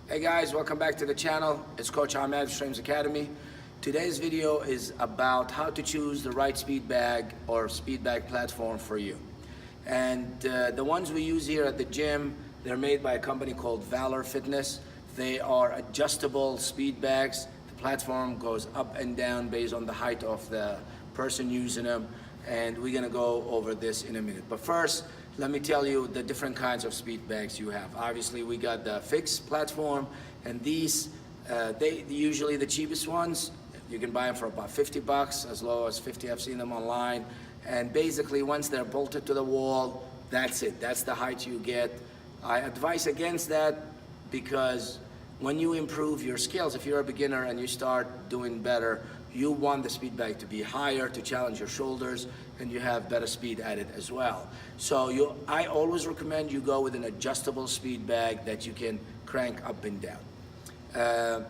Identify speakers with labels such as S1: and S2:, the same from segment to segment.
S1: Hey guys, welcome back to the channel. It's Coach Ahmed, Streams Academy. Today's video is about how to choose the right speed bag or speed bag platform for you. And the ones we use here at the gym, they're made by a company called Valor Fitness. They are adjustable speed bags. The platform goes up and down based on the height of the person using them. And we're gonna go over this in a minute. But first, let me tell you the different kinds of speed bags you have. Obviously, we got the fixed platform, and these, they usually the cheapest ones. You can buy them for about 50 bucks, as low as 50. I've seen them online. And basically, once they're bolted to the wall, that's it. That's the height you get. I advise against that because when you improve your skills, if you're a beginner and you start doing better, you want the speed bag to be higher to challenge your shoulders, and you have better speed at it as well. So I always recommend you go with an adjustable speed bag that you can crank up and down.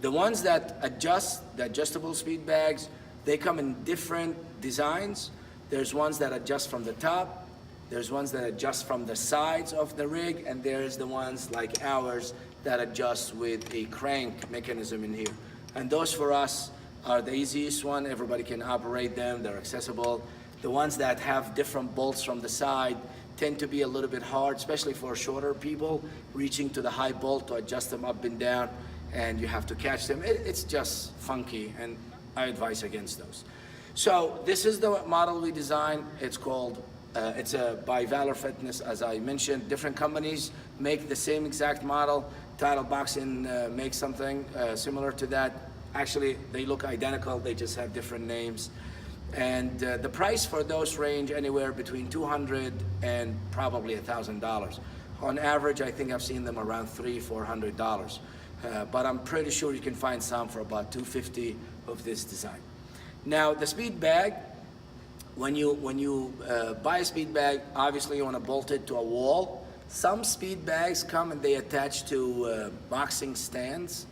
S1: The ones that adjust, the adjustable speed bags, they come in different designs. There's ones that adjust from the top, there's ones that adjust from the sides of the rig, and there's the ones like ours that adjust with a crank mechanism in here. And those for us are the easiest one. Everybody can operate them, they're accessible. The ones that have different bolts from the side tend to be a little bit hard, especially for shorter people, reaching to the high bolt to adjust them up and down, and you have to catch them. It's just funky, and I advise against those. So this is the model we designed. It's called, it's by Valor Fitness, as I mentioned. Different companies make the same exact model. Title Boxing makes something similar to that. Actually, they look identical, they just have different names. And the price for those range anywhere between $200 and probably $1,000. On average, I think I've seen them around $300–400. But I'm pretty sure you can find some for about $250 of this design. Now, the speed bag, when you buy a speed bag, obviously you want to bolt it to a wall. Some speed bags come and they attach to boxing stands.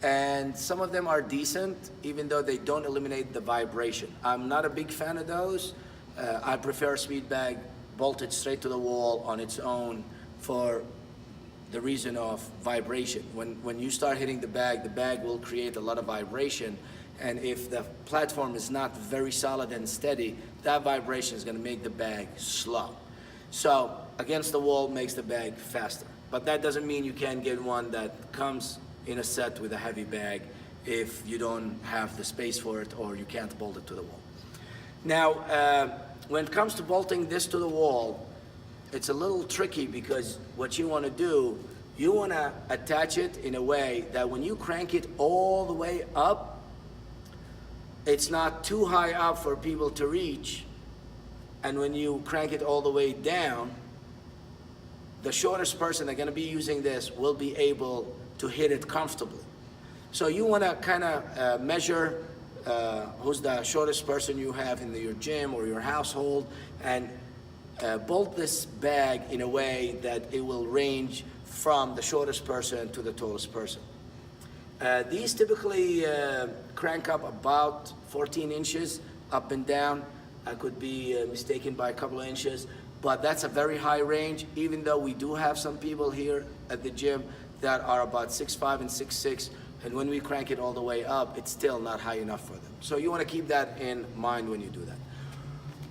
S1: And some of them are decent, even though they don't eliminate the vibration. I'm not a big fan of those. I prefer a speed bag bolted straight to the wall on its own for the reason of vibration. When you start hitting the bag will create a lot of vibration. And if the platform is not very solid and steady, that vibration is gonna make the bag slow. So against the wall makes the bag faster. But that doesn't mean you can't get one that comes in a set with a heavy bag if you don't have the space for it or you can't bolt it to the wall. Now, when it comes to bolting this to the wall, it's a little tricky because what you want to do, you want to attach it in a way that when you crank it all the way up, it's not too high up for people to reach, and when you crank it all the way down, the shortest person that's going to be using this will be able to hit it comfortably. So you want to kind of measure who's the shortest person you have in your gym or your household, and bolt this bag in a way that it will range from the shortest person to the tallest person. These typically crank up about 14 inches up and down. I could be mistaken by a couple of inches, but that's a very high range, even though we do have some people here at the gym that are about 6'5" and 6'6", and when we crank it all the way up, it's still not high enough for them. So you want to keep that in mind when you do that.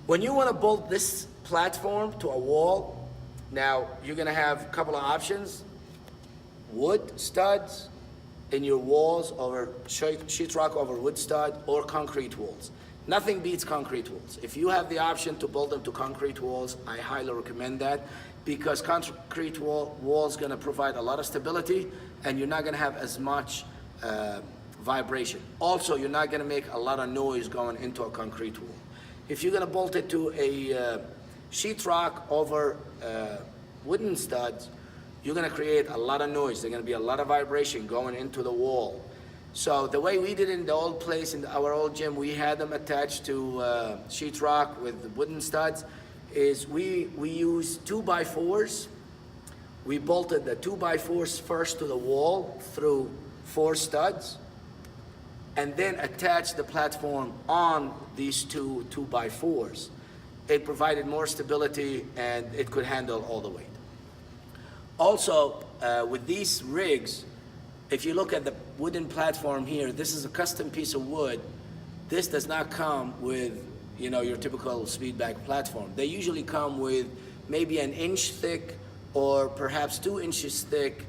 S1: When you want to bolt this platform to a wall, now you're going to have a couple of options. Wood studs in your walls, over sheetrock over wood stud, or concrete walls. Nothing beats concrete walls. If you have the option to bolt them to concrete walls, I highly recommend that, because concrete wall is going to provide a lot of stability, and you're not going to have as much vibration. Also, you're not going to make a lot of noise going into a concrete wall. If you're going to bolt it to a sheetrock over wooden studs, you're going to create a lot of noise. There's going to be a lot of vibration going into the wall. So the way we did it in the old place, in our old gym, we had them attached to sheetrock with wooden studs, is we used 2x4s. We bolted the 2x4s first to the wall through 4 studs, and then attached the platform on these 2x4s. It provided more stability and it could handle all the weight. Also, with these rigs, if you look at the wooden platform here, this is a custom piece of wood. This does not come with, your typical speedbag platform. They usually come with maybe an inch thick or perhaps 2 inches thick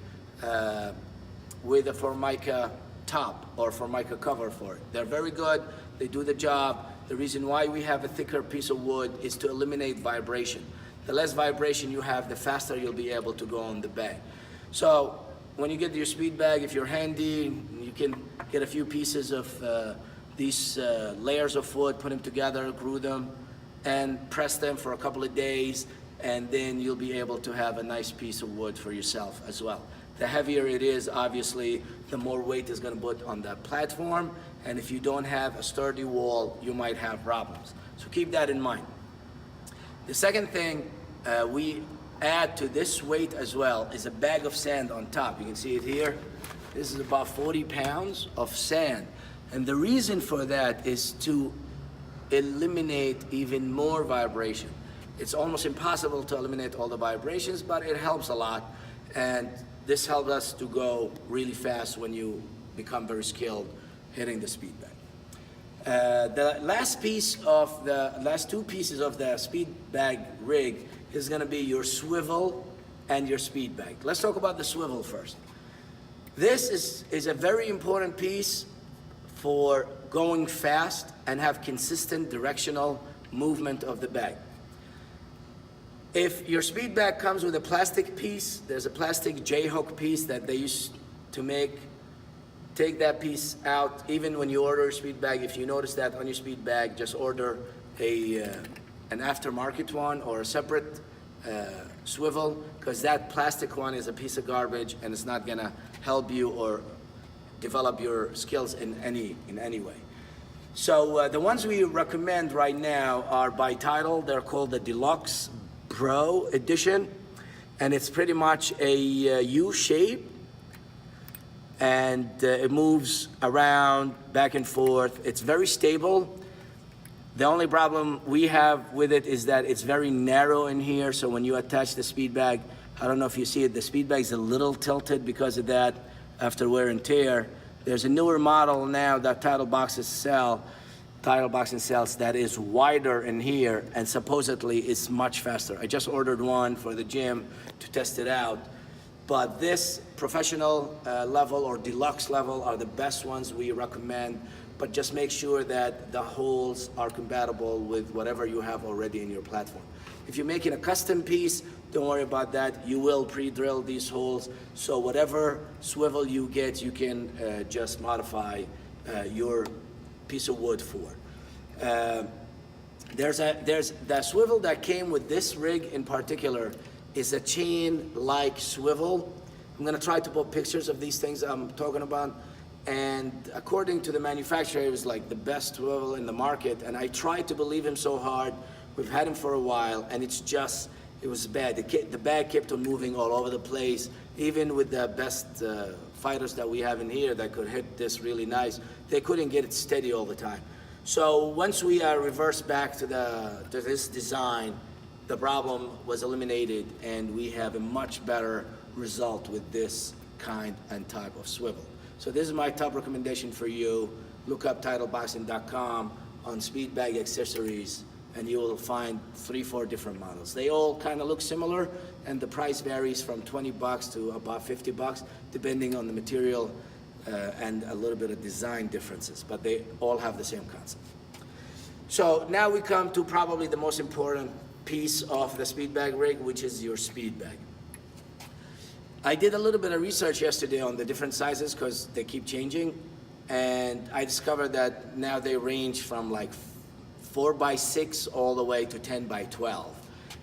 S1: with a Formica top or Formica cover for it. They're very good. They do the job. The reason why we have a thicker piece of wood is to eliminate vibration. The less vibration you have, the faster you'll be able to go on the bag. So when you get your speed bag, if you're handy, you can get a few pieces of these layers of wood, put them together, glue them, and press them for a couple of days, and then you'll be able to have a nice piece of wood for yourself as well. The heavier it is, obviously, the more weight is going to put on that platform, and if you don't have a sturdy wall, you might have problems. So keep that in mind. The second thing we add to this weight as well is a bag of sand on top. You can see it here. This is about 40 pounds of sand. And the reason for that is to eliminate even more vibration. It's almost impossible to eliminate all the vibrations, but it helps a lot. And this helps us to go really fast when you become very skilled hitting the speed bag. The last two pieces of the speed bag rig is going to be your swivel and your speed bag. Let's talk about the swivel first. This is a very important piece for going fast and have consistent directional movement of the bag. If your speed bag comes with a plastic piece, there's a plastic J-hook piece that they used to make. Take that piece out. Even when you order a speed bag, if you notice that on your speed bag, just order an aftermarket one or a separate swivel, because that plastic one is a piece of garbage and it's not gonna help you or develop your skills in any way. So the ones we recommend right now are by title. They're called the Deluxe Pro Edition, and it's pretty much a U shape, and it moves around back and forth. It's very stable. The only problem we have with it is that it's very narrow in here, so when you attach the speed bag, I don't know if you see it, the speed bag is a little tilted because of that after wear and tear. There's a newer model now that Title Boxing sells that is wider in here, and supposedly it's much faster. I just ordered one for the gym to test it out. But this professional level or deluxe level are the best ones we recommend, but just make sure that the holes are compatible with whatever you have already in your platform. If you're making a custom piece, don't worry about that. You will pre-drill these holes, so whatever swivel you get, you can just modify your piece of wood for. There's the swivel that came with this rig in particular is a chain-like swivel. I'm gonna try to put pictures of these things I'm talking about. And according to the manufacturer, it was like the best swivel in the market. And I tried to believe him so hard. We've had him for a while, and it was bad. The bag kept on moving all over the place. Even with the best fighters that we have in here that could hit this really nice, they couldn't get it steady all the time. So once we reversed back to this design, the problem was eliminated, and we have a much better result with this kind and type of swivel. So this is my top recommendation for you. Look up titleboxing.com on speed bag accessories, and you will find 3-4 different models. They all kind of look similar, and the price varies from $20 to about $50, depending on the material and a little bit of design differences, but they all have the same concept. So now we come to probably the most important piece of the speed bag rig, which is your speed bag. I did a little bit of research yesterday on the different sizes because they keep changing, and I discovered that now they range from like 4x6 all the way to 10x12,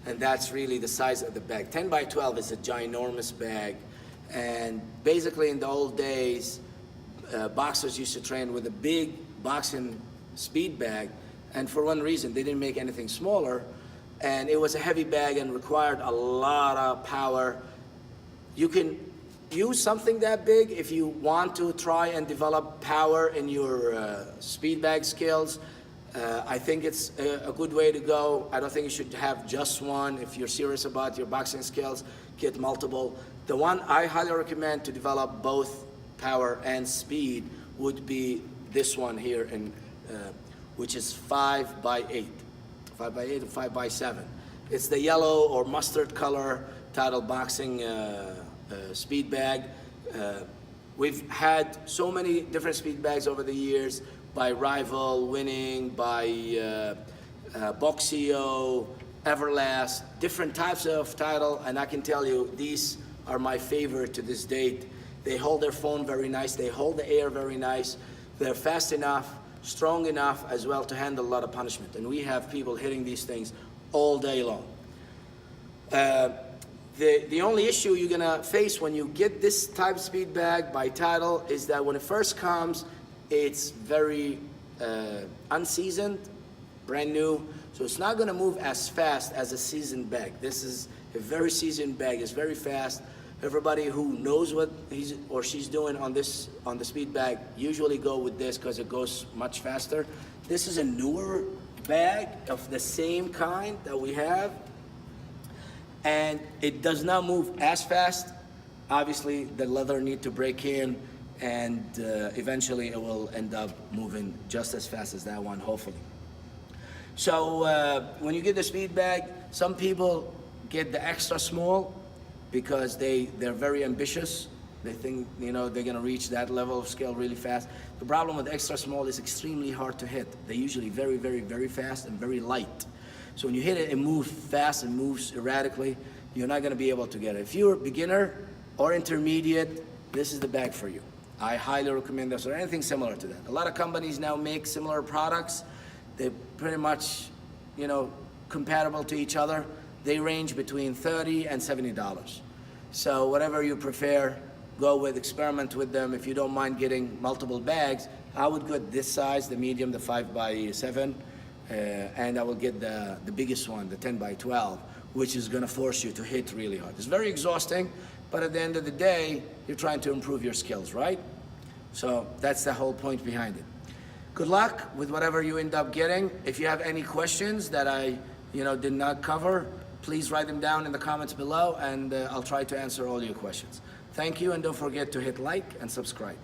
S1: and that's really the size of the bag. 10x12 is a ginormous bag, and basically in the old days, boxers used to train with a big boxing speed bag, and for one reason, they didn't make anything smaller, and it was a heavy bag and required a lot of power. You can use something that big if you want to try and develop power in your speed bag skills. I think it's a good way to go. I don't think you should have just one. If you're serious about your boxing skills, get multiple. The one I highly recommend to develop both power and speed would be this one here, which is 5x8. 5x8 or 5x7. It's the yellow or mustard color title boxing speed bag. We've had so many different speed bags over the years, by Rival, Winning, by Boxeo, Everlast, different types of title, and I can tell you these are my favorite to this date. They hold their phone very nice, they hold the air very nice, they're fast enough, strong enough as well to handle a lot of punishment, and we have people hitting these things all day long. The only issue you're gonna face when you get this type of speed bag by title is that when it first comes, it's very unseasoned, brand new, so it's not gonna move as fast as a seasoned bag. This is a very seasoned bag, it's very fast. Everybody who knows what he's or she's doing on the speed bag usually go with this because it goes much faster. This is a newer bag of the same kind that we have, and it does not move as fast. Obviously, the leather need to break in, and eventually it will end up moving just as fast as that one, hopefully. So when you get the speed bag, some people get the extra small because they're very ambitious. They think, you know, they're gonna reach that level of skill really fast. The problem with extra small is extremely hard to hit. They're usually very, very, very fast and very light. So when you hit it, it moves fast and moves erratically. You're not gonna be able to get it. If you're a beginner or intermediate, this is the bag for you. I highly recommend this or anything similar to that. A lot of companies now make similar products. They're pretty much, you know, compatible to each other. They range between $30 and $70. So whatever you prefer, go with, experiment with them. If you don't mind getting multiple bags, I would get this size, the medium, the 5x7, and I will get the biggest one, the 10x12, which is gonna force you to hit really hard. It's very exhausting, but at the end of the day, you're trying to improve your skills, right? So that's the whole point behind it. Good luck with whatever you end up getting. If you have any questions that I did not cover, please write them down in the comments below, and I'll try to answer all your questions. Thank you, and don't forget to hit like and subscribe.